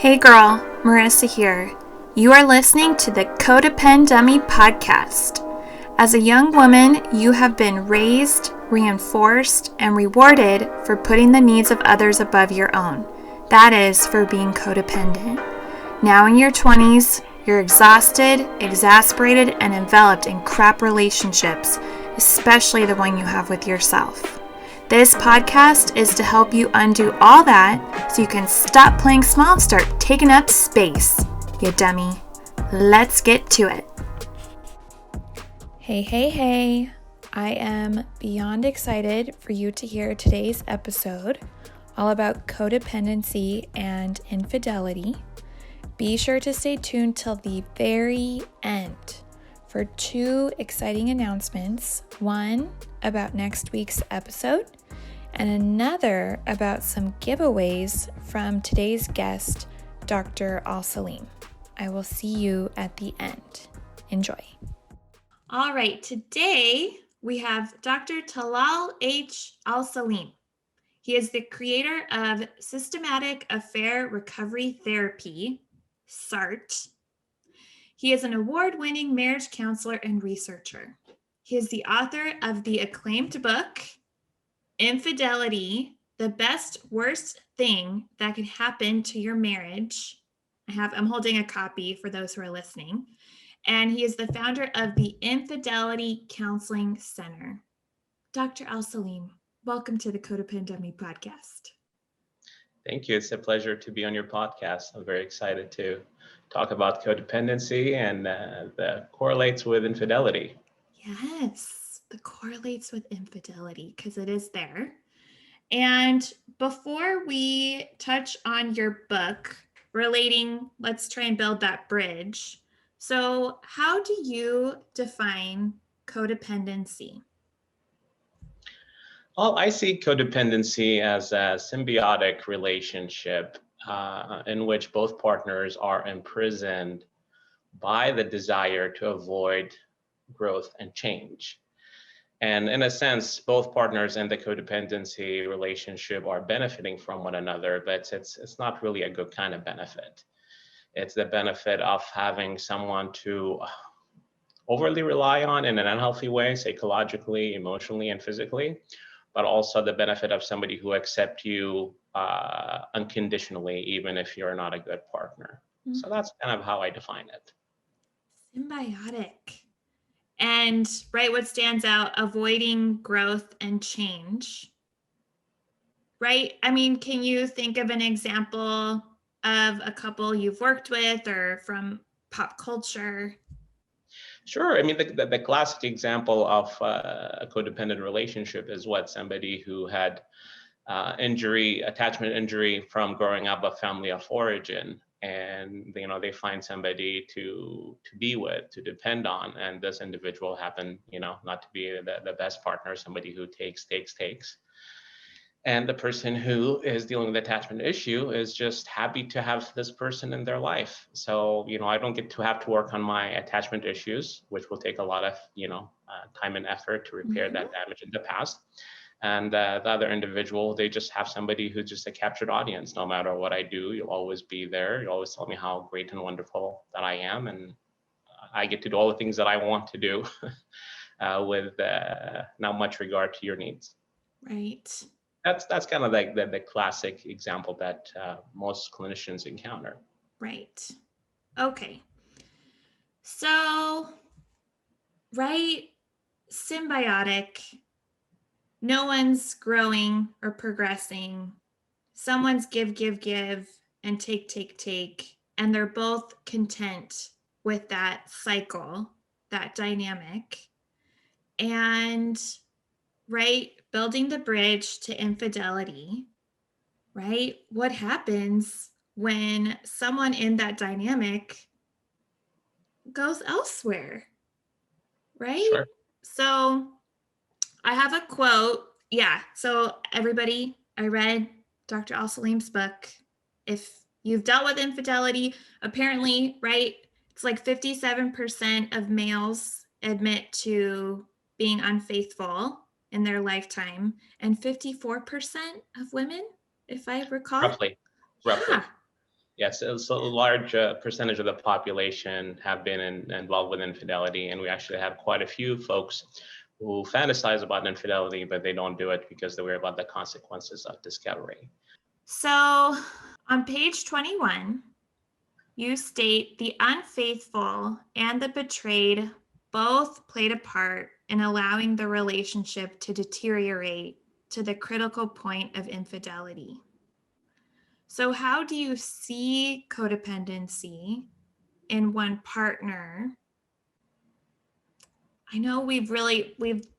Hey girl, Marissa here. You are listening to the Codependent podcast. As a young woman, you have been raised, reinforced, and rewarded for putting the needs of others above your own. That is, for being codependent. Now in your 20s, you're exhausted, exasperated, and enveloped in crap relationships, especially the one you have with yourself. This podcast is to help you undo all that so you can stop playing small and start taking up space, you dummy. Let's get to it. Hey. I am beyond excited for you to hear today's episode all about codependency and infidelity. Be sure to stay tuned till the very end for two exciting announcements. One about next week's episode, and another about some giveaways from today's guest, Dr. Alsaleem. I will see you at the end. Enjoy. All right, today we have Dr. Talal Alsaleem. He is the creator of Systematic Affair Recovery Therapy, SART. He is an award-winning marriage counselor and researcher. He is the author of the acclaimed book, Infidelity, the Best Worst Thing That Could Happen to Your Marriage. I'm holding a copy for those who are listening. And he is the founder of the Infidelity Counseling Center. Dr. Alsaleem, welcome to the Codependent podcast. Thank you. It's a pleasure to be on your podcast. I'm very excited to talk about codependency and that correlates with infidelity. Yes, the correlates with infidelity because it is there. And before we touch on your book relating, let's try and build that bridge. So how do you define codependency? Well, I see codependency as a symbiotic relationship in which both partners are imprisoned by the desire to avoid growth and change. And in a sense, both partners in the codependency relationship are benefiting from one another, but it's not really a good kind of benefit. It's the benefit of having someone to overly rely on in an unhealthy way, psychologically, emotionally, and physically, but also the benefit of somebody who accepts you unconditionally, even if you're not a good partner. Mm-hmm. So that's kind of how I define it. Symbiotic. And right, what stands out, avoiding growth and change, right? I mean, can you think of an example of a couple you've worked with or from pop culture? Sure. I mean, the classic example of a codependent relationship is what somebody who had attachment injury from growing up a family of origin. And they find somebody to be with, to depend on, and this individual happened not to be the best partner, somebody who takes, and the person who is dealing with the attachment issue is just happy to have this person in their life. So I don't get to have to work on my attachment issues, which will take a lot of time and effort to repair that damage in the past. And the other individual, they just have somebody who's just a captured audience. No matter what I do, you'll always be there. You always tell me how great and wonderful that I am. And I get to do all the things that I want to do with not much regard to your needs. Right. That's kind of like the classic example that most clinicians encounter. Right. Okay. So, right, symbiotic. No one's growing or progressing. Someone's give, and take, and they're both content with that cycle, that dynamic. And, right, building the bridge to infidelity, right? What happens when someone in that dynamic goes elsewhere, right? Sure. So I have a quote. Yeah. So everybody, I read Dr. Alsaleem's book. If you've dealt with infidelity, apparently, right, it's like 57% of males admit to being unfaithful in their lifetime, and 54% of women, if I recall. Roughly. Yeah. Yes, so a large percentage of the population have been involved with infidelity, and we actually have quite a few folks who fantasize about infidelity, but they don't do it because they worry about the consequences of discovery. So on page 21, you state the unfaithful and the betrayed both played a part in allowing the relationship to deteriorate to the critical point of infidelity. So, how do you see codependency in one partner? I know we've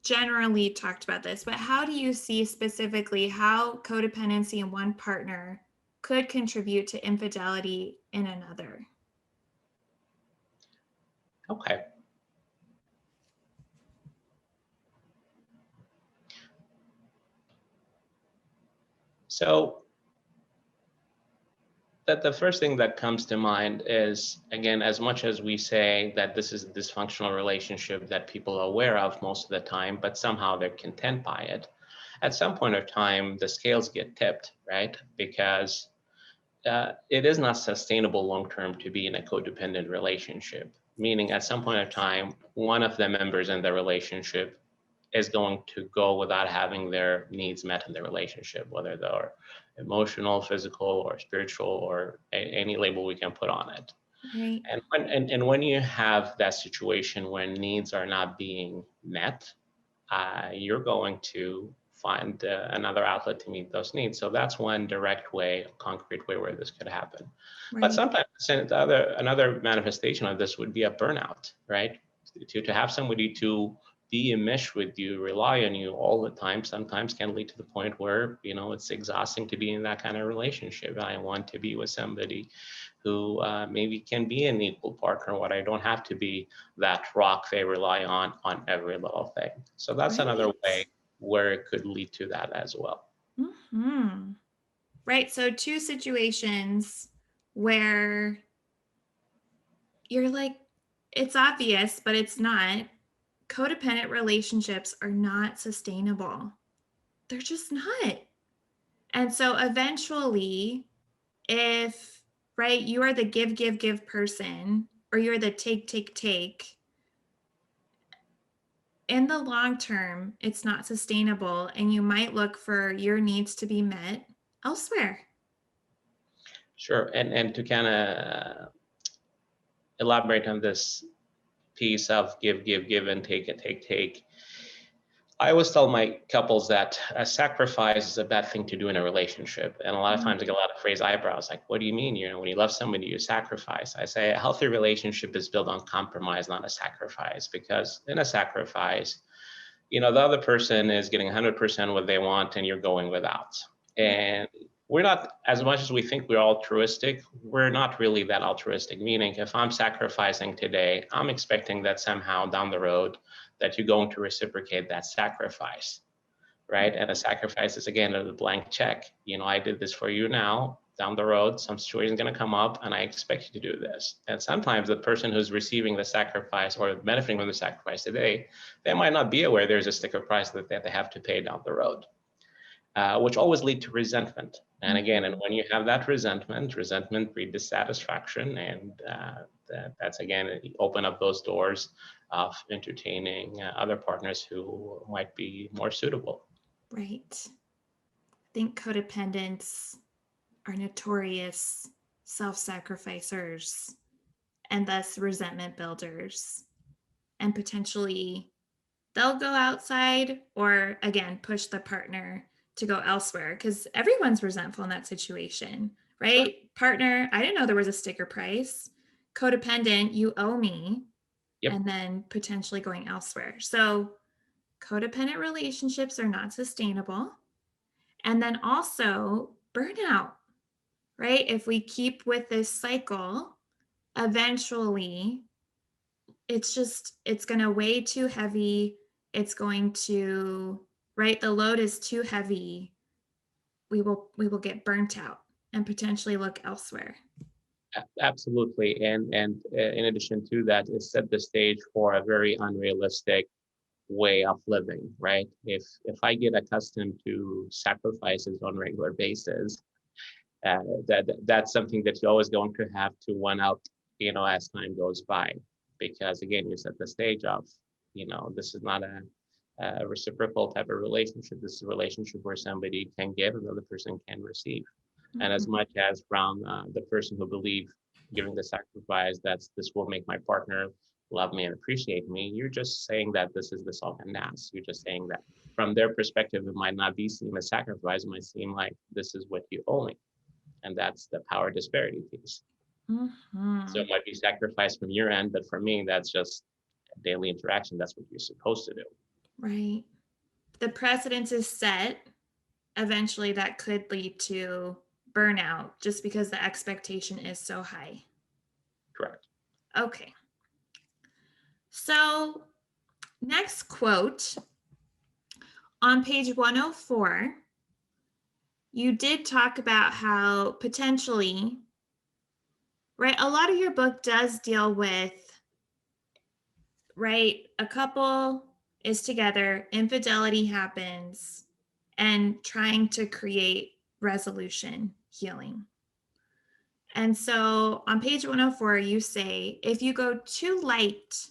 generally talked about this, but how do you see specifically how codependency in one partner could contribute to infidelity in another? Okay. So that the first thing that comes to mind is, again, as much as we say that this is a dysfunctional relationship that people are aware of most of the time, but somehow they're content by it, at some point of time, the scales get tipped, right? Because it is not sustainable long-term to be in a codependent relationship, meaning at some point of time, one of the members in the relationship is going to go without having their needs met in the relationship, whether they're emotional, physical, or spiritual, or any label we can put on it. Right. And when you have that situation when needs are not being met, you're going to find another outlet to meet those needs. So that's one direct way, concrete way where this could happen. Right. But sometimes another manifestation of this would be a burnout, right? To have somebody to be enmeshed with you, rely on you all the time, sometimes can lead to the point where, it's exhausting to be in that kind of relationship. I want to be with somebody who maybe can be an equal partner, what I don't have to be that rock they rely on every little thing. So that's another way where it could lead to that as well. Mm-hmm. Right. So two situations where you're like, it's obvious, but it's not. Codependent relationships are not sustainable. They're just not. And so eventually, if, right, you are the give person, or you're the take, in the long term, it's not sustainable. And you might look for your needs to be met elsewhere. Sure. And to kind of elaborate on this piece of give, and take. I always tell my couples that a sacrifice is a bad thing to do in a relationship. And a lot of times I get a lot of raised eyebrows, like, what do you mean? When you love somebody, you sacrifice. I say a healthy relationship is built on compromise, not a sacrifice. Because in a sacrifice, the other person is getting 100% what they want and you're going without. And we're not, as much as we think we're altruistic, we're not really that altruistic. Meaning, if I'm sacrificing today, I'm expecting that somehow down the road that you're going to reciprocate that sacrifice, right? And a sacrifice is, again, a blank check. I did this for you now. Down the road, some situation is going to come up and I expect you to do this. And sometimes the person who's receiving the sacrifice or benefiting from the sacrifice today, they might not be aware there's a sticker price that they have to pay down the road. Which always lead to resentment. And again, and when you have that resentment breeds dissatisfaction, and that's, again, open up those doors of entertaining other partners who might be more suitable. Right. I think codependents are notorious self-sacrificers and thus resentment builders. And potentially they'll go outside or, again, push the partner to go elsewhere because everyone's resentful in that situation, right? Sure. Partner, I didn't know there was a sticker price. Codependent, you owe me. Yep. And then potentially going elsewhere. So codependent relationships are not sustainable. And then also burnout, right? If we keep with this cycle, eventually it's going to weigh too heavy. It's going to, right? The load is too heavy. We will get burnt out and potentially look elsewhere. Absolutely. And in addition to that, it set the stage for a very unrealistic way of living, right? If I get accustomed to sacrifices on a regular basis, That's something that you're always going to have to one out, as time goes by, because again, you set the stage of, this is not a reciprocal type of relationship. This is a relationship where somebody can give and the other person can receive. And as much as from the person who believes giving the sacrifice, this will make my partner love me and appreciate me, you're just saying that this is the salt and gas. You're just saying that from their perspective, it might not be seen as sacrifice. It might seem like this is what you owe me. And that's the power disparity piece. So it might be sacrifice from your end, but for me, that's just a daily interaction. That's what you're supposed to do. Right. The precedence is set. Eventually, that could lead to burnout just because the expectation is so high. Correct. Okay. So, next quote on page 104, you did talk about how potentially, right, a lot of your book does deal with, right, a couple is together, infidelity happens, and trying to create resolution, healing. And so on page 104, you say, if you go too light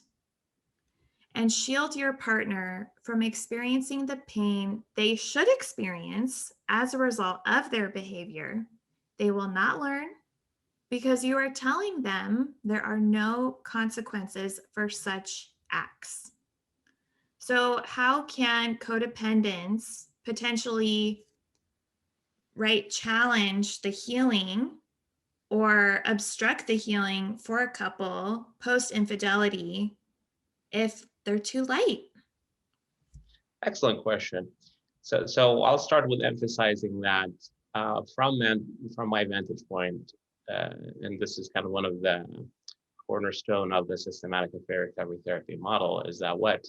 and shield your partner from experiencing the pain they should experience as a result of their behavior, they will not learn because you are telling them there are no consequences for such acts. So how can codependents potentially, right, challenge the healing or obstruct the healing for a couple post-infidelity if they're too light? Excellent question. So I'll start with emphasizing that from my vantage point, and this is kind of one of the cornerstone of the systematic affair recovery therapy model, is that what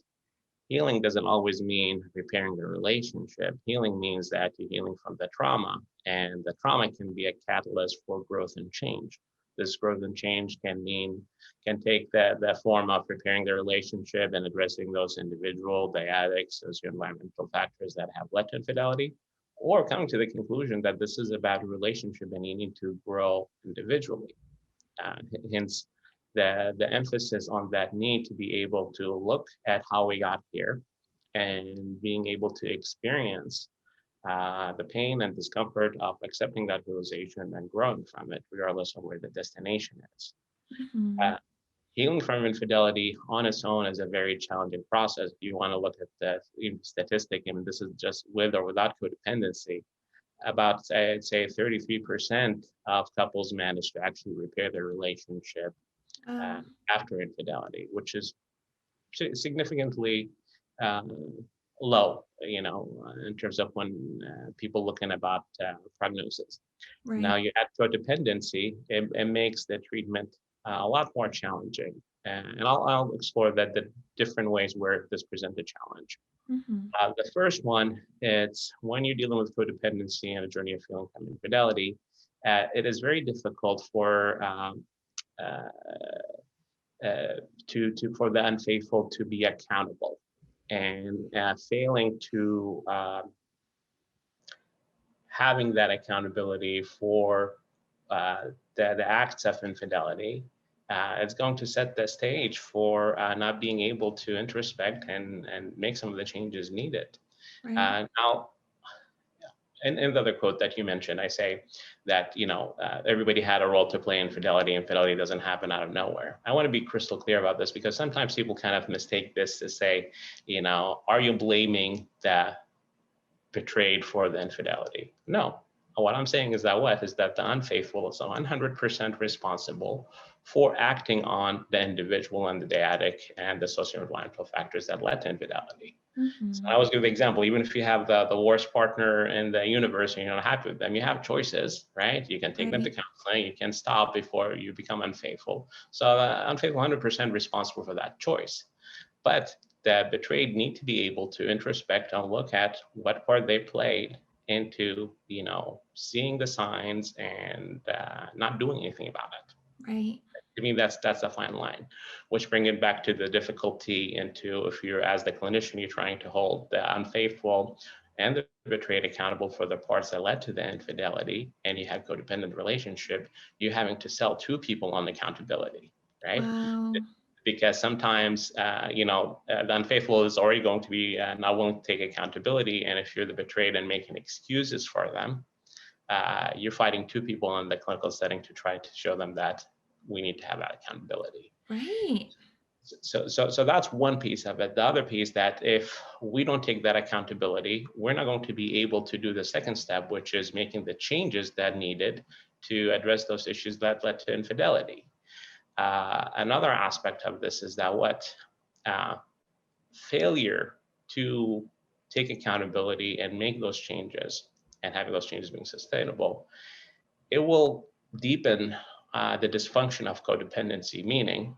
healing doesn't always mean repairing the relationship. Healing means that you're healing from the trauma, and the trauma can be a catalyst for growth and change. This growth and change can take the form of repairing the relationship and addressing those individual, dyadic, socio-environmental factors that have led to infidelity, or coming to the conclusion that this is about a relationship and you need to grow individually. Hence, the emphasis on that need to be able to look at how we got here and being able to experience the pain and discomfort of accepting that realization and growing from it, regardless of where the destination is. Healing from infidelity on its own is a very challenging process. If you want to look at the statistic, and this is just with or without codependency, about, I'd say 33% of couples manage to actually repair their relationship after infidelity, which is significantly low, in terms of when people looking about prognosis. Right. Now you add codependency, it makes the treatment a lot more challenging. And I'll explore the different ways where this presents a challenge. The first one, it's when you're dealing with codependency and a journey of healing from infidelity, it is very difficult for for the unfaithful to be accountable, and failing to having that accountability for the acts of infidelity, it's going to set the stage for not being able to introspect and make some of the changes needed. Right. Now, in the other quote that you mentioned, I say that, everybody had a role to play in infidelity. Infidelity doesn't happen out of nowhere. I want to be crystal clear about this, because sometimes people kind of mistake this to say, are you blaming the betrayed for the infidelity? No. What I'm saying is that the unfaithful is 100% responsible for acting on the individual and the dyadic and the socio-environmental factors that led to infidelity. So I always give the example, even if you have the worst partner in the universe and you're not happy with them, you have choices, right? You can take them to counseling, you can stop before you become unfaithful. So unfaithful, 100% responsible for that choice. But the betrayed need to be able to introspect and look at what part they played into, seeing the signs and not doing anything about it. Right. To me, that's a fine line, which bring it back to the difficulty into, if you're, as the clinician, you're trying to hold the unfaithful and the betrayed accountable for the parts that led to the infidelity, and you have codependent relationship, you're having to sell two people on accountability, right? Wow. Because sometimes, the unfaithful is already going to be not willing to take accountability, and if you're the betrayed and making excuses for them, you're fighting two people in the clinical setting to try to show them that we need to have that accountability. Right. So that's one piece of it. The other piece, that if we don't take that accountability, we're not going to be able to do the second step, which is making the changes that needed to address those issues that led to infidelity. Another aspect of this is that failure to take accountability and make those changes, and having those changes being sustainable, it will deepen the dysfunction of codependency, meaning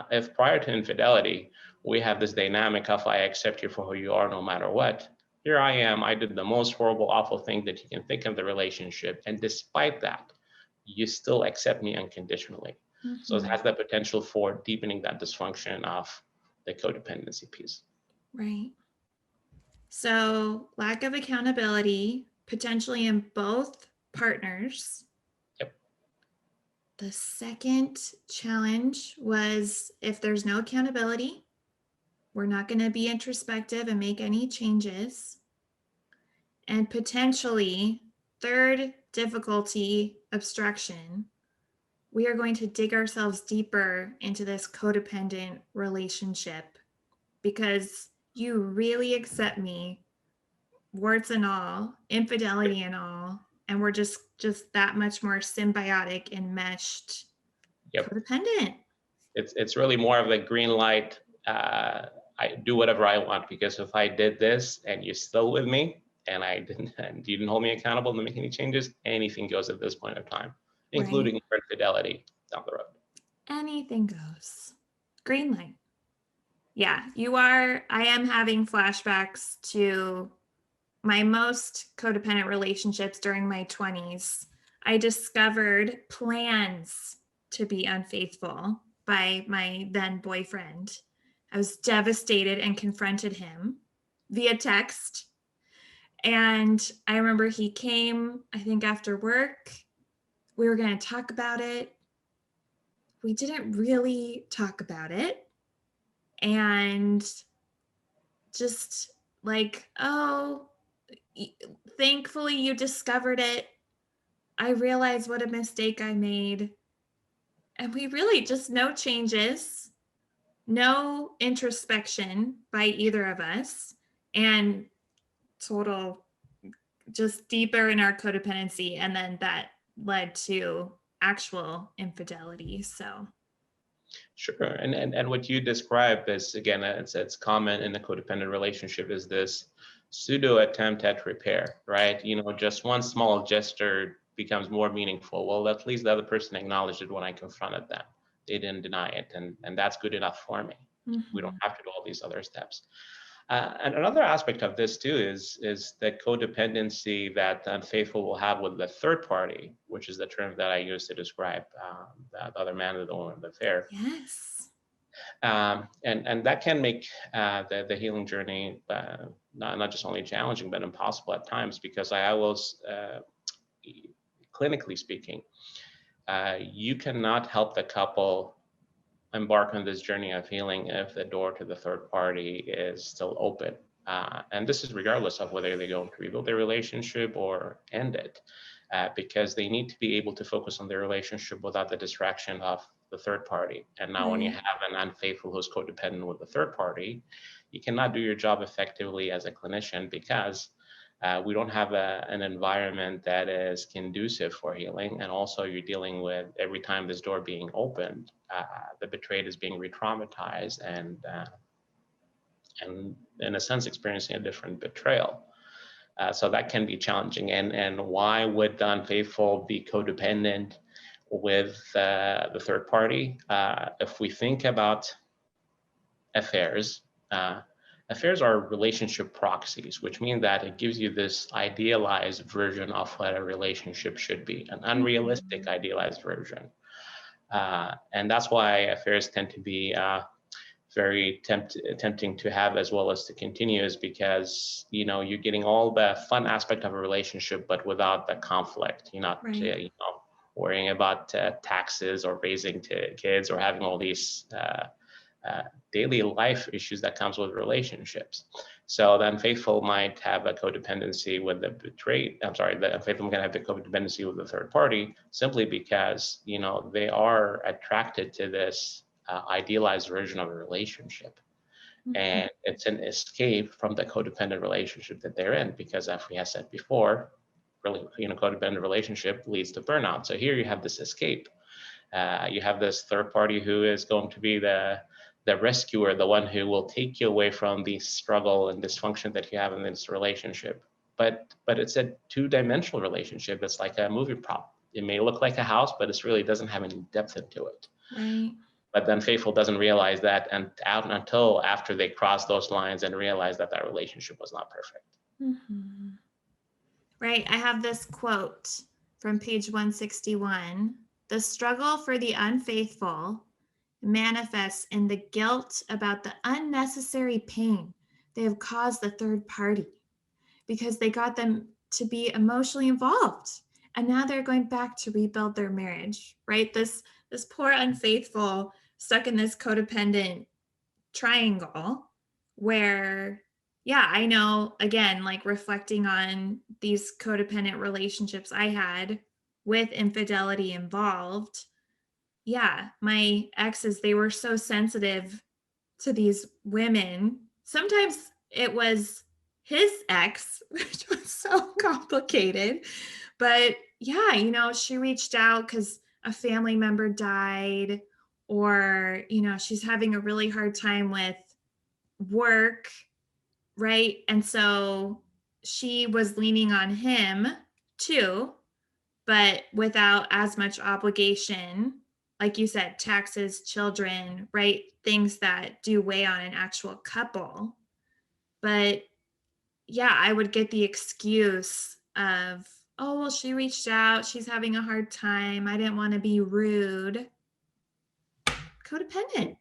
if prior to infidelity, we have this dynamic of I accept you for who you are no matter what, here I am, I did the most horrible, awful thing that you can think of the relationship, and despite that, you still accept me unconditionally. Mm-hmm. So it has the potential for deepening that dysfunction of the codependency piece. Right. So lack of accountability, potentially in both partners. Yep. The second challenge was if there's no accountability, we're not going to be introspective and make any changes. And potentially, third difficulty, obstruction, we are going to dig ourselves deeper into this codependent relationship because you really accept me, warts and all, infidelity and all, and we're just that much more symbiotic, enmeshed, codependent. It's really more of a green light. I do whatever I want, because if I did this and you're still with me and you didn't hold me accountable to make any changes, anything goes at this point of time, including infidelity down the road. Anything goes. Green light. Yeah, I am having flashbacks to my most codependent relationships during my 20s. I discovered plans to be unfaithful by my then boyfriend. I was devastated and confronted him via text. And I remember he came, I think after work, we were going to talk about it. We didn't really talk about it. And just like, oh, thankfully you discovered it. I realized what a mistake I made. And we really just no changes, no introspection by either of us, and total just deeper in our codependency. And then that led to actual infidelity. So sure. And what you described is, again, it's common in a codependent relationship, is this pseudo attempt at repair, right? Just one small gesture becomes more meaningful. Well, at least the other person acknowledged it when I confronted them. They didn't deny it, and that's good enough for me. Mm-hmm. We don't have to do all these other steps. And another aspect of this too is the codependency that the unfaithful will have with the third party, which is the term that I use to describe the other man or the woman in the affair. Yes. And that can make the healing journey not just only challenging, but impossible at times, because I always, clinically speaking, you cannot help the couple embark on this journey of healing if the door to the third party is still open. And this is regardless of whether they go to rebuild their relationship or end it, because they need to be able to focus on their relationship without the distraction of the third party. And now when you have an unfaithful who's codependent with the third party, you cannot do your job effectively as a clinician, because we don't have an environment that is conducive for healing. And also you're dealing with, every time this door being opened, the betrayed is being re-traumatized and in a sense experiencing a different betrayal. So that can be challenging. And why would the unfaithful be codependent with the third party? If we think about affairs, affairs are relationship proxies, which mean that it gives you this idealized version of what a relationship should be, an unrealistic idealized version. And that's why affairs tend to be very tempting to have as well as to continue is because, you're getting all the fun aspect of a relationship, but without the conflict. You're not, Right. worrying about taxes or raising kids or having all these daily life issues that comes with relationships. So the unfaithful might have a codependency with the betrayed. I'm sorry, the unfaithful can have the codependency with the third party simply because, they are attracted to this idealized version of a relationship. Mhm. And it's an escape from the codependent relationship that they're in, because as we have said before, really, codependent relationship leads to burnout. So here you have this escape. You have this third party who is going to be the rescuer, the one who will take you away from the struggle and dysfunction that you have in this relationship. But it's a two-dimensional relationship. It's like a movie prop. It may look like a house, but it really doesn't have any depth into it. Right. But the unfaithful doesn't realize that until after they cross those lines and realize that relationship was not perfect. Mm-hmm. Right. I have this quote from page 161. The struggle for the unfaithful manifests in the guilt about the unnecessary pain they have caused the third party because they got them to be emotionally involved. And now they're going back to rebuild their marriage, right? This poor unfaithful stuck in this codependent triangle where, yeah, I know, again, like reflecting on these codependent relationships I had with infidelity involved. Yeah, my exes, they were so sensitive to these women. Sometimes it was his ex, which was so complicated. But yeah, she reached out because a family member died, or, she's having a really hard time with work, right? And so she was leaning on him too, but without as much obligation. Like you said, taxes, children, right? Things that do weigh on an actual couple. But yeah, I would get the excuse of, oh, well, she reached out. She's having a hard time. I didn't want to be rude. Codependent.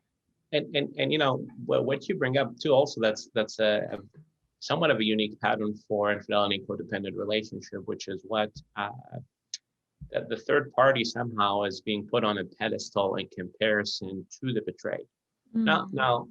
And what you bring up too, also that's a somewhat of a unique pattern for infidelity codependent relationship, which is what that the third party somehow is being put on a pedestal in comparison to the betrayed. Now,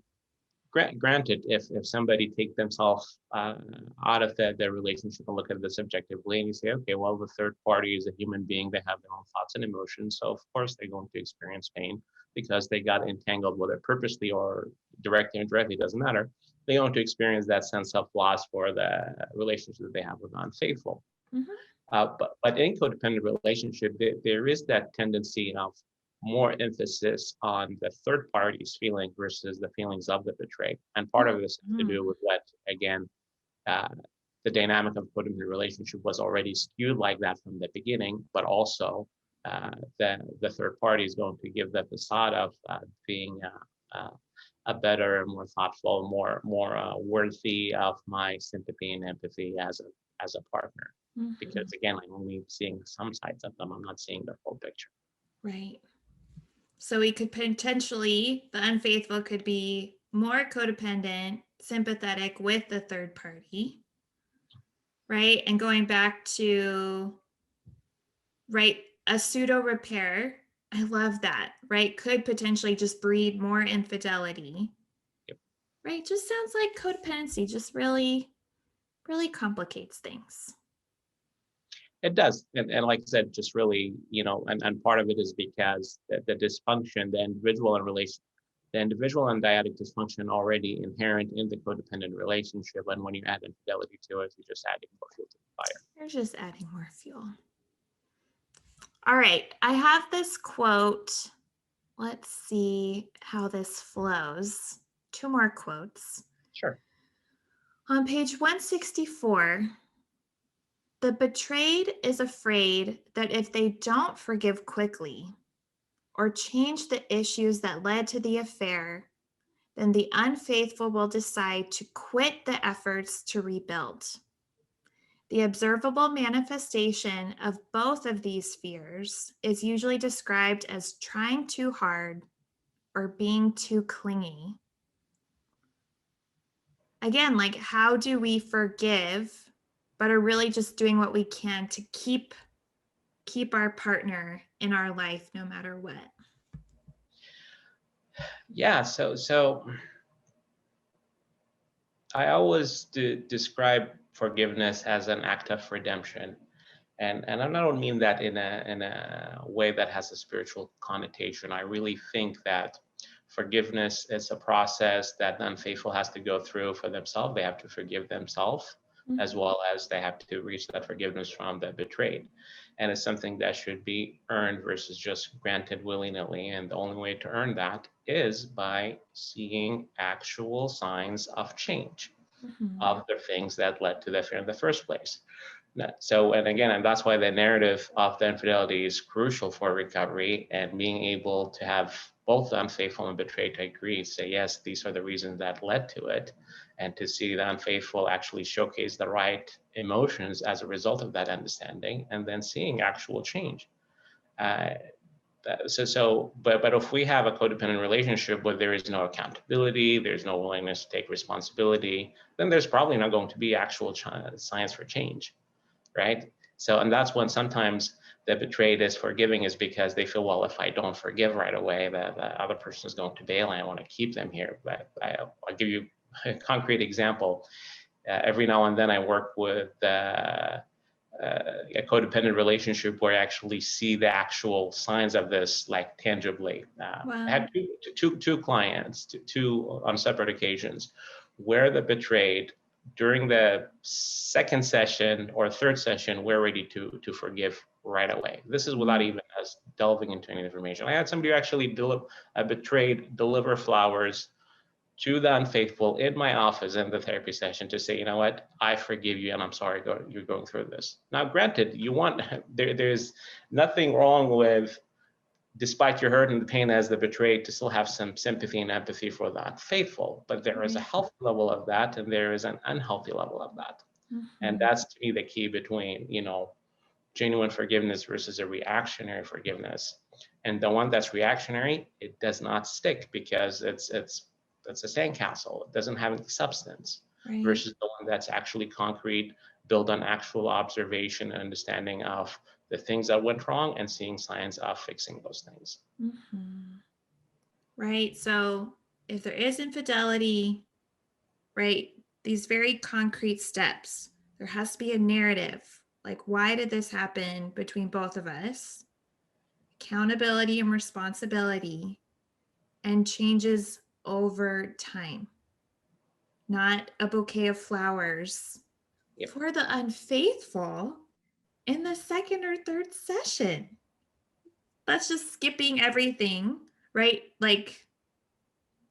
granted, if somebody take themselves out of the relationship and look at this objectively, and you say, okay, well, the third party is a human being, they have their own thoughts and emotions, so of course they're going to experience pain because they got entangled, whether purposely or directly or indirectly, doesn't matter. They're going to experience that sense of loss for the relationship that they have with unfaithful. Mm-hmm. But in codependent relationship, there is that tendency of more emphasis on the third party's feeling versus the feelings of the betrayed. And part of this has to do with what, again, uh, the dynamic of codependent relationship was already skewed like that from the beginning, but also the third party is going to give the facade of being a better, more thoughtful, more worthy of my sympathy and empathy as a partner. Mm-hmm. Because again, I'm only seeing some sides of them. I'm not seeing the full picture. Right. So we could potentially, the unfaithful could be more codependent, sympathetic with the third party, right? And going back to, right, a pseudo-repair, I love that, right? Could potentially just breed more infidelity, Yep. right? Just sounds like codependency just really, really complicates things. It does. And like I said, just really, and part of it is because the dysfunction, the individual and dyadic dysfunction already inherent in the codependent relationship. And when you add infidelity to it, you're just adding more fuel to the fire. You're just adding more fuel. All right. I have this quote. Let's see how this flows. 2 more quotes. Sure. On page 164, the betrayed is afraid that if they don't forgive quickly or change the issues that led to the affair, then the unfaithful will decide to quit the efforts to rebuild. The observable manifestation of both of these fears is usually described as trying too hard or being too clingy. again, like, how do we forgive, but are really just doing what we can to keep our partner in our life no matter what? Yeah, so I always describe forgiveness as an act of redemption. And I don't mean that in a way that has a spiritual connotation. I really think that forgiveness is a process that the unfaithful has to go through for themselves. They have to forgive themselves, as well as they have to reach that forgiveness from the betrayed. And it's something that should be earned versus just granted willy-nilly. And the only way to earn that is by seeing actual signs of change of the things that led to the affair in the first place. So, and again, and that's why the narrative of the infidelity is crucial for recovery, and being able to have both the unfaithful and betrayed to agree, say, yes, these are the reasons that led to it, and to see the unfaithful actually showcase the right emotions as a result of that understanding, and then seeing actual change. But if we have a codependent relationship where there is no accountability, there's no willingness to take responsibility, then there's probably not going to be actual science for change, right? So, and that's when sometimes the betrayed is forgiving, is because they feel, well, if I don't forgive right away, the other person is going to bail and I want to keep them here. But I'll give you a concrete example. Every now and then I work with a codependent relationship where I actually see the actual signs of this, like tangibly. I had two clients, two on separate occasions, where the betrayed, during the second session or third session, we're ready to forgive right away. This is without even us delving into any information. I had somebody who actually betrayed deliver flowers to the unfaithful in my office in the therapy session to say, you know what, I forgive you and I'm sorry you're going through this. Now, granted, there's nothing wrong with, despite your hurt and the pain as the betrayed, to still have some sympathy and empathy for the unfaithful. But there is a healthy level of that, and there is an unhealthy level of that. And that's, to me, the key between, genuine forgiveness versus a reactionary forgiveness. And the one that's reactionary, it does not stick because it's a sandcastle. It doesn't have any substance. Right. Versus the one that's actually concrete, built on actual observation and understanding of the things that went wrong and seeing signs of fixing those things. Right. So if there is infidelity, right, these very concrete steps, there has to be a narrative. Like, why did this happen between both of us? Accountability and responsibility, and changes over time. Not a bouquet of flowers for the unfaithful in the second or third session. That's just skipping everything, right? Like,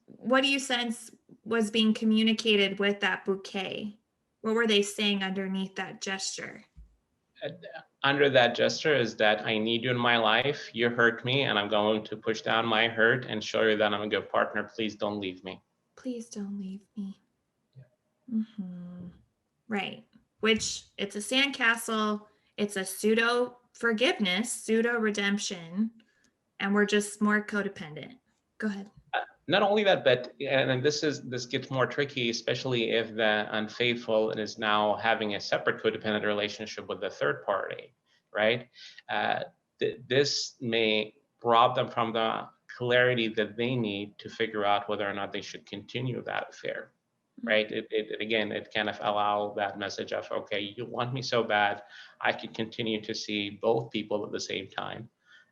what do you sense was being communicated with that bouquet? What were they saying underneath that gesture? Under that gesture is that I need you in my life. You hurt me, and I'm going to push down my hurt and show you that I'm a good partner. Please don't leave me. Please don't leave me. Right. Which, it's a sandcastle. It's a pseudo forgiveness, pseudo redemption, and we're just more codependent. Go ahead. Not only that, but and this gets more tricky, especially if the unfaithful is now having a separate codependent relationship with the third party, right? This may rob them from the clarity that they need to figure out whether or not they should continue that affair, right? It kind of allow that message of, okay, you want me so bad, I could continue to see both people at the same time.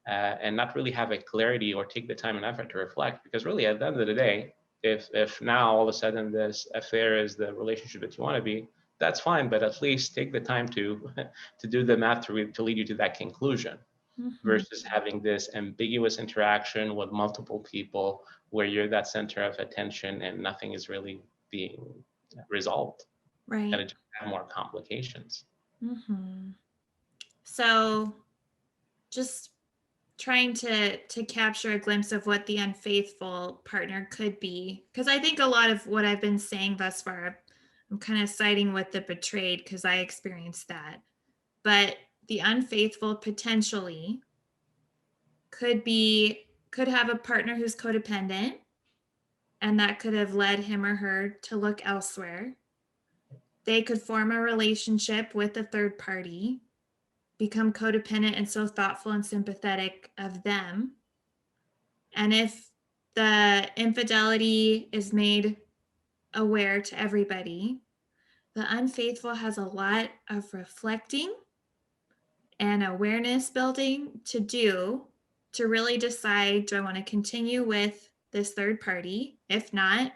And not really have a clarity or take the time and effort to reflect, because really at the end of the day, if now all of a sudden this affair is the relationship that you want to be, that's fine, but at least take the time to do the math to lead you to that conclusion, versus having this ambiguous interaction with multiple people where you're that center of attention and nothing is really being resolved. Right. And it just have more complications. So just trying to capture a glimpse of what the unfaithful partner could be, because I think a lot of what I've been saying thus far, I'm kind of siding with the betrayed because I experienced that. But the unfaithful potentially could have a partner who's codependent, and that could have led him or her to look elsewhere. They could form a relationship with a third party, become codependent and so thoughtful and sympathetic of them. And if the infidelity is made aware to everybody, the unfaithful has a lot of reflecting and awareness building to do to really decide, do I want to continue with this third party? If not,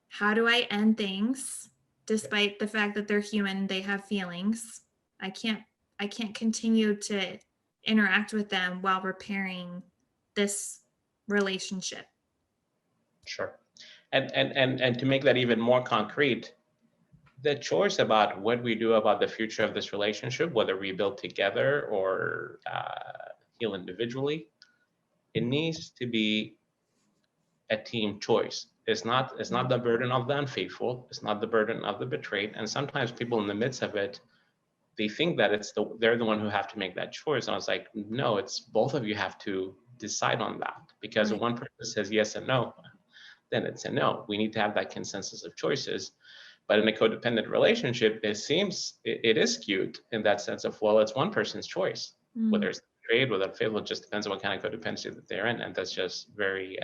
how do I end things? Despite the fact that they're human, they have feelings. I can't continue to interact with them while repairing this relationship. Sure. And to make that even more concrete, the choice about what we do about the future of this relationship, whether we build together or heal individually, it needs to be a team choice. It's not the burden of the unfaithful. It's not the burden of the betrayed. And sometimes people in the midst of it, they think that they're the one who have to make that choice. And I was like, no, it's both of you have to decide on that, because if one person says yes and no, then it's a no. We need to have that consensus of choices. But in a codependent relationship, it is skewed in that sense of, well, it's one person's choice, whether it's betrayed, whether it's faithful, it just depends on what kind of codependency that they're in. And that's just very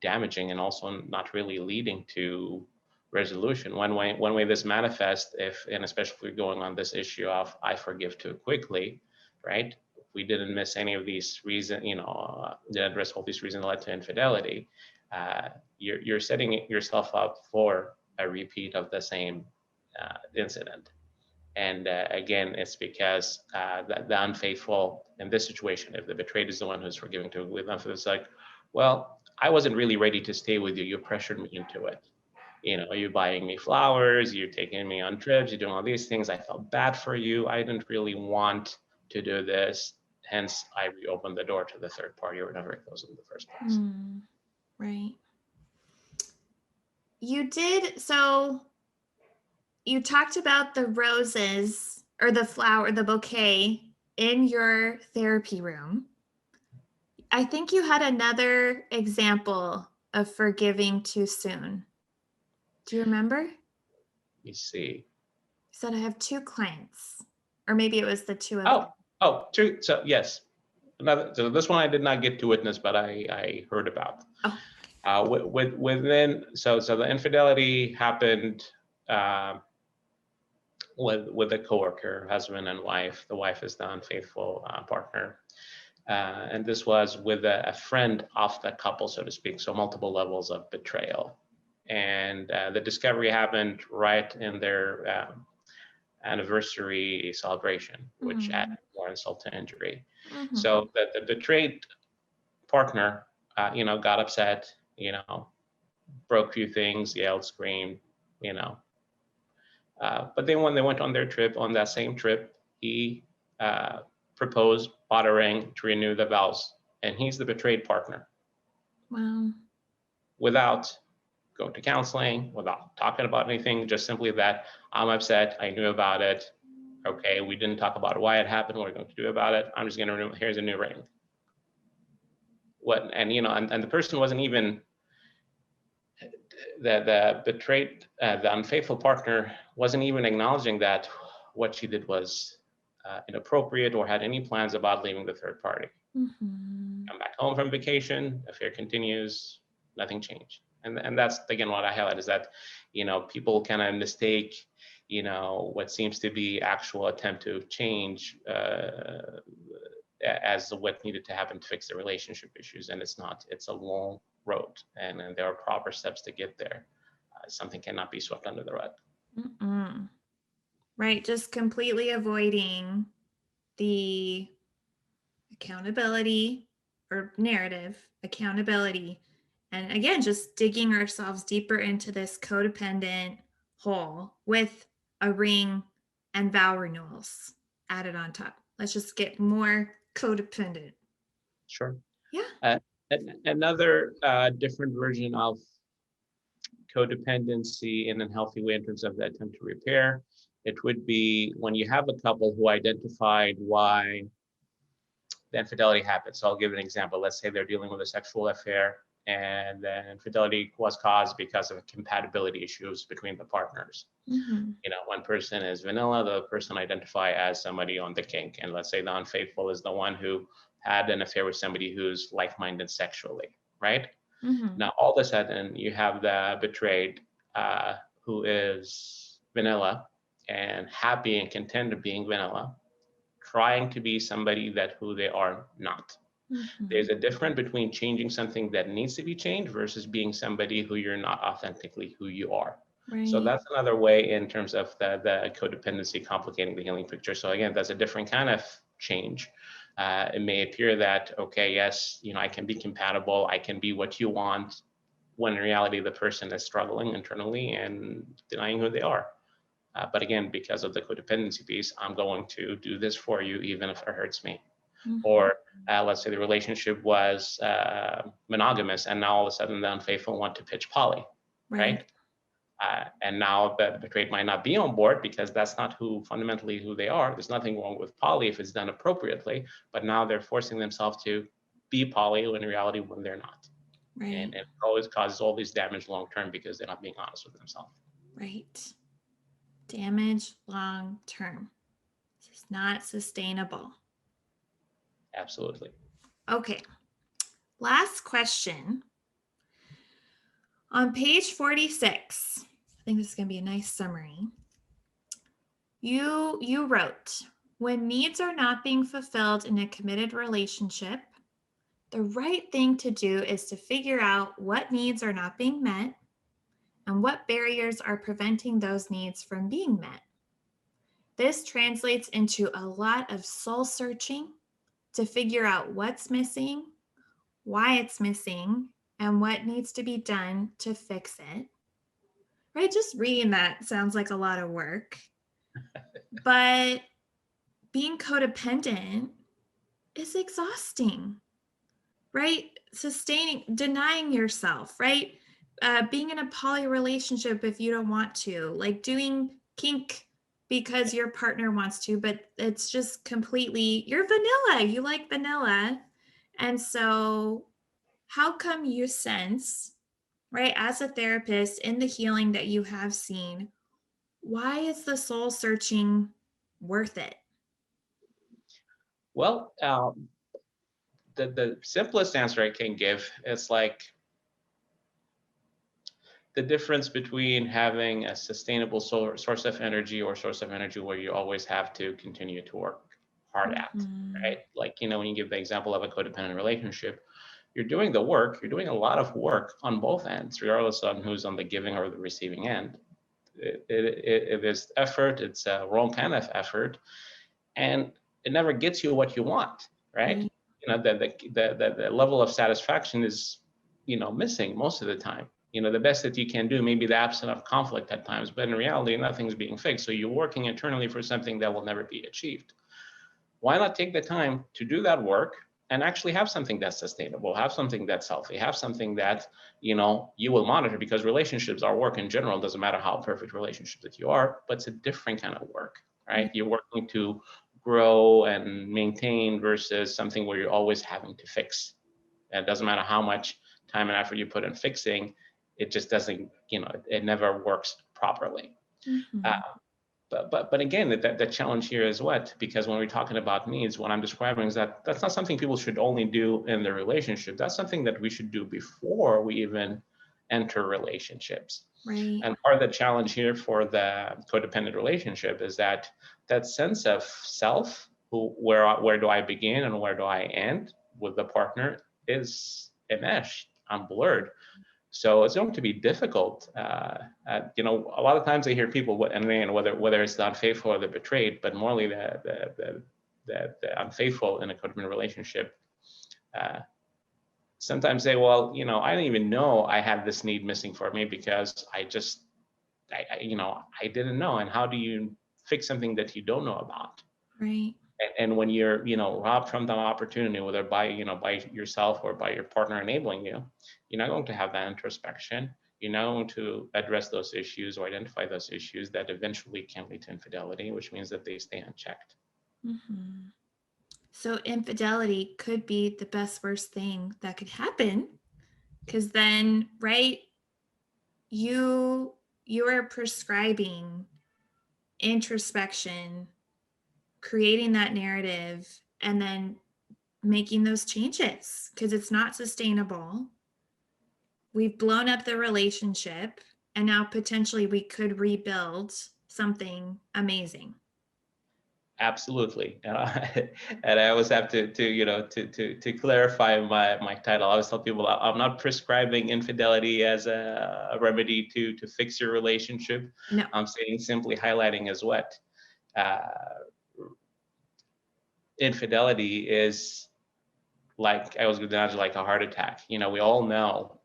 damaging, and also not really leading to resolution. One way this manifests, and especially if we're going on this issue of I forgive too quickly, right? If we didn't miss any of these reasons, didn't address all these reasons that led to infidelity, you're setting yourself up for a repeat of the same incident. And again, it's because the unfaithful in this situation, if the betrayed is the one who's forgiving to with them, it's like, well, I wasn't really ready to stay with you. You pressured me into it. You're buying me flowers, you're taking me on trips, you're doing all these things. I felt bad for you. I didn't really want to do this. Hence, I reopened the door to the third party, or whatever it goes in the first place. Right. So you talked about the roses or the bouquet in your therapy room. I think you had another example of forgiving too soon. Do you remember? Let me see. You said I have 2 clients, or maybe it was the 2 of them. Two. So yes, so this one I did not get to witness, but I heard about. Within so the infidelity happened with a coworker, husband and wife. The wife is the unfaithful partner. And this was with a friend of the couple, so to speak, so multiple levels of betrayal. And the discovery happened right in their anniversary celebration, which added more insult to injury. So the betrayed partner, got upset, broke a few things, yelled, screamed, but then when they went on their trip, on that same trip, he proposed, bought a ring to renew the vows, and he's the betrayed partner. Wow. Without going to counseling, without talking about anything, just simply that I'm upset, I knew about it. Okay, we didn't talk about why it happened, what we're going to do about it. I'm just going to renew, here's a new ring. And the person wasn't even, the betrayed, the unfaithful partner wasn't even acknowledging that what she did was inappropriate or had any plans about leaving the third party. Come back home from vacation, affair continues, nothing changed. And that's, again, what I highlight is that, people kind of mistake, what seems to be actual attempt to change as what needed to happen to fix the relationship issues. And it's not, it's a long road, and there are proper steps to get there. Something cannot be swept under the rug. Right, just completely avoiding the accountability or narrative accountability. And again, just digging ourselves deeper into this codependent hole with a ring and vow renewals added on top. Let's just get more codependent. Sure. Yeah. Another different version of codependency in a healthy way in terms of the attempt to repair, it would be when you have a couple who identified why the infidelity happened. So I'll give an example. Let's say they're dealing with a sexual affair, and then infidelity was caused because of compatibility issues between the partners. One person is vanilla, the person identify as somebody on the kink, and let's say the unfaithful is the one who had an affair with somebody who's like-minded sexually, right? Now all of a sudden you have the betrayed who is vanilla and happy and content being vanilla, trying to be somebody that who they are not. There's a difference between changing something that needs to be changed versus being somebody who you're not authentically who you are. Right. So that's another way in terms of the codependency complicating the healing picture. So again, that's a different kind of change. It may appear that, okay, yes, I can be compatible, I can be what you want, when in reality the person is struggling internally and denying who they are. But again, because of the codependency piece, I'm going to do this for you even if it hurts me. Or let's say the relationship was monogamous, and now all of a sudden the unfaithful want to pitch poly, right? And now the betrayed might not be on board because that's not fundamentally who they are. There's nothing wrong with poly if it's done appropriately, but now they're forcing themselves to be poly when in reality when they're not. Right. And it always causes all this damage long term because they're not being honest with themselves. Right. Damage long term. This is not sustainable. Absolutely. Okay. Last question. On page 46, I think this is going to be a nice summary. You wrote, when needs are not being fulfilled in a committed relationship, the right thing to do is to figure out what needs are not being met and what barriers are preventing those needs from being met. This translates into a lot of soul searching to figure out what's missing, why it's missing, and what needs to be done to fix it. Right? Just reading that sounds like a lot of work. But being codependent is exhausting, right? Denying yourself, right? Being in a poly relationship if you don't want to, like doing kink because your partner wants to, but it's just completely, you're vanilla, you like vanilla. And so how come you sense, right, as a therapist in the healing that you have seen, why is the soul searching worth it? Well, the simplest answer I can give is like the difference between having a sustainable source of energy or source of energy where you always have to continue to work hard at, right? Like, when you give the example of a codependent relationship, you're doing the work, you're doing a lot of work on both ends, regardless of who's on the giving or the receiving end. It is effort, it's a wrong kind of effort, and it never gets you what you want, right? The level of satisfaction is, missing most of the time. The best that you can do may be the absence of conflict at times, but in reality, nothing's being fixed. So you're working internally for something that will never be achieved. Why not take the time to do that work and actually have something that's sustainable, have something that's healthy, have something that, you will monitor, because relationships are work in general. It doesn't matter how perfect relationship that you are, but it's a different kind of work, right? You're working to grow and maintain versus something where you're always having to fix. And it doesn't matter how much time and effort you put in fixing, it just doesn't, it never works properly. But again, the challenge here is what? Because when we're talking about needs, what I'm describing is that that's not something people should only do in their relationship. That's something that we should do before we even enter relationships. Right. And part of the challenge here for the codependent relationship is that sense of self, where do I begin and where do I end with the partner, is enmeshed, I'm blurred. So it's going to be difficult. A lot of times I hear people, whether it's the unfaithful or the betrayed, but morally the unfaithful in a codependent relationship, sometimes say, well, I didn't even know I had this need missing for me because I didn't know. And how do you fix something that you don't know about? Right. And when you're, robbed from that opportunity, whether by yourself or by your partner enabling you, you're not going to have that introspection. You're not going to address those issues or identify those issues that eventually can lead to infidelity, which means that they stay unchecked. So infidelity could be the best worst thing that could happen Because then, right, you are prescribing introspection, creating that narrative, and then making those changes because it's not sustainable. We've blown up the relationship, and now potentially we could rebuild something amazing. Absolutely. And I always have to clarify my title. I always tell people I'm not prescribing infidelity as a remedy to fix your relationship. No. I'm saying simply highlighting as what infidelity is. Like I was going to imagine, like a heart attack. We all know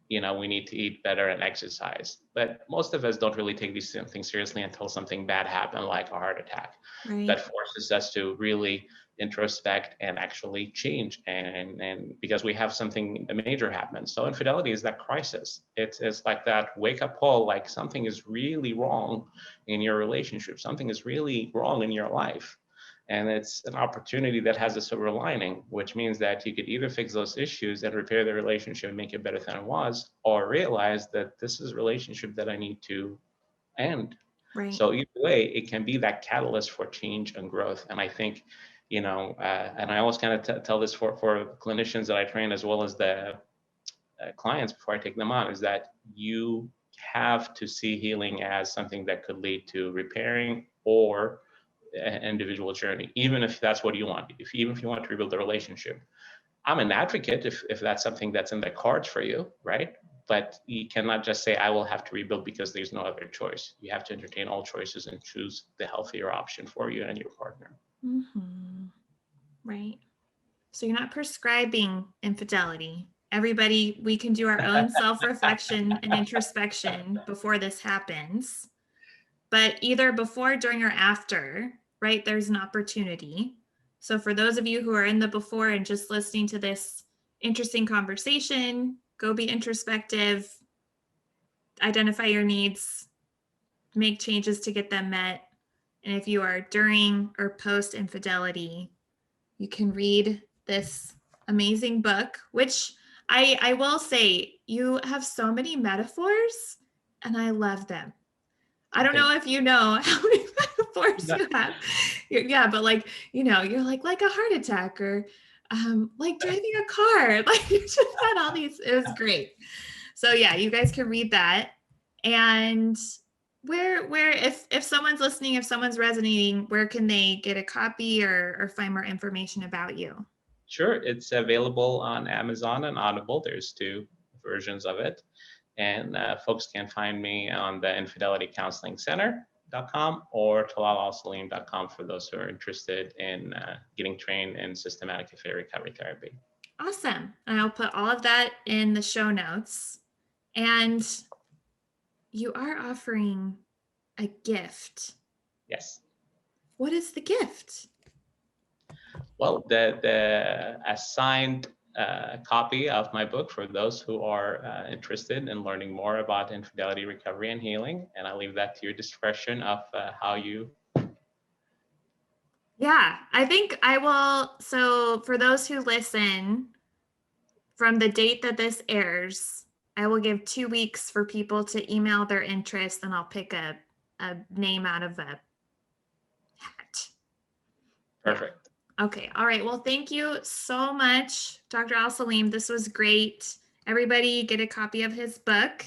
we need to eat better and exercise. But most of us don't really take these things seriously until something bad happened, like a heart attack. Right. That forces us to really introspect and actually change. And because we have something major happen. So infidelity is that crisis. It's like that wake up call, like something is really wrong in your relationship. Something is really wrong in your life. And it's an opportunity that has a silver lining, which means that you could either fix those issues and repair the relationship and make it better than it was, or realize that this is a relationship that I need to end. Right. So either way, it can be that catalyst for change and growth. And I think, and I always kind of tell this for clinicians that I train as well as the clients before I take them on, is that you have to see healing as something that could lead to repairing or an individual journey, even if that's what you want. Even if you want to rebuild the relationship, I'm an advocate if that's something that's in the cards for you, right? But you cannot just say I will have to rebuild because there's no other choice. You have to entertain all choices and choose the healthier option for you and your partner. Mm-hmm. Right. So you're not prescribing infidelity. Everybody, we can do our own self-reflection and introspection before this happens. But either before, during, or after, right, there's an opportunity. So for those of you who are in the before and just listening to this interesting conversation, go be introspective, identify your needs, make changes to get them met. And if you are during or post infidelity, you can read this amazing book, which I will say, you have so many metaphors and I love them. I don't know if you know how many metaphors you have. Yeah, but like, you're like a heart attack or like driving a car. Like you just had all these, it was great. So yeah, you guys can read that. And where if someone's listening, if someone's resonating, where can they get a copy or find more information about you? Sure, it's available on Amazon and Audible. There's 2 versions of it. And folks can find me on the infidelitycounselingcenter.com or talalalsaleem.com for those who are interested in getting trained in systematic affair recovery therapy. Awesome. And I'll put all of that in the show notes. And you are offering a gift. Yes. What is the gift? Well, the assigned copy of my book for those who are interested in learning more about infidelity recovery and healing. And I leave that to your discretion of how you. Yeah, I think I will. So for those who listen, from the date that this airs, I will give 2 weeks for people to email their interest, and I'll pick a name out of a hat. Perfect. Yeah. Okay. All right. Well, thank you so much, Dr. Alsaleem. This was great. Everybody get a copy of his book,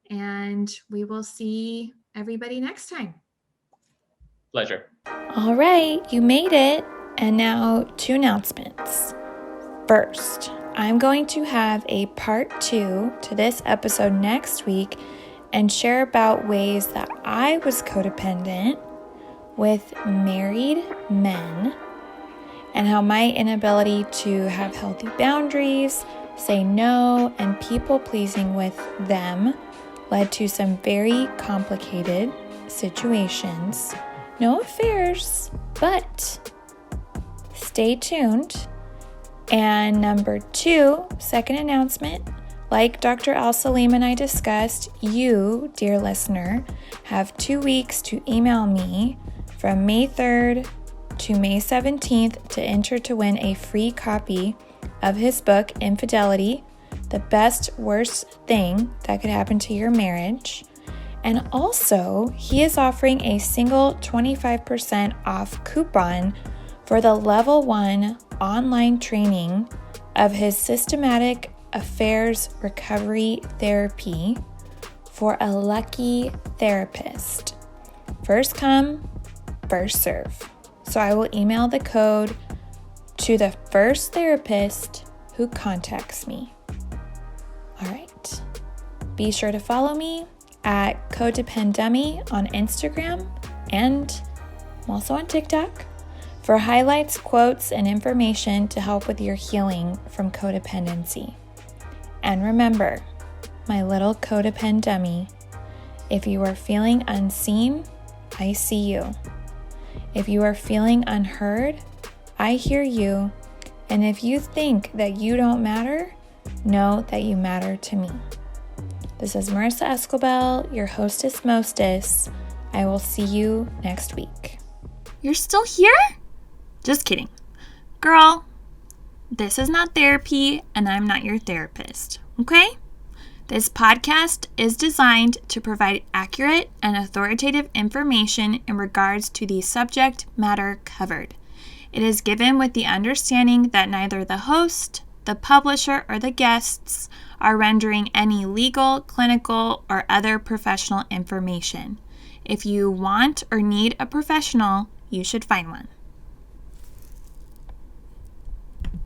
and we will see everybody next time. Pleasure. All right. You made it. And now 2 announcements. First, I'm going to have a part 2 to this episode next week and share about ways that I was codependent with married men and how my inability to have healthy boundaries, say no, and people-pleasing with them led to some very complicated situations. No affairs, but stay tuned. And number 2, second announcement, like Dr. Alsaleem and I discussed, you, dear listener, have 2 weeks to email me from May 3rd to May 17th to enter to win a free copy of his book, Infidelity, the best, worst thing that could happen to your marriage. And also, he is offering a single 25% off coupon for the level 1 online training of his systematic affairs recovery therapy for a lucky therapist. First come, first serve. So I will email the code to the first therapist who contacts me. All right. Be sure to follow me at Codependent on Instagram, and I'm also on TikTok for highlights, quotes, and information to help with your healing from codependency. And remember, my little codependent dummy, if you are feeling unseen, I see you. If you are feeling unheard, I hear you. And if you think that you don't matter, know that you matter to me. This is Marissa Escobel, your hostess mostess. I will see you next week. You're still here? Just kidding. Girl, this is not therapy, and I'm not your therapist, okay? This podcast is designed to provide accurate and authoritative information in regards to the subject matter covered. It is given with the understanding that neither the host, the publisher, or the guests are rendering any legal, clinical, or other professional information. If you want or need a professional, you should find one.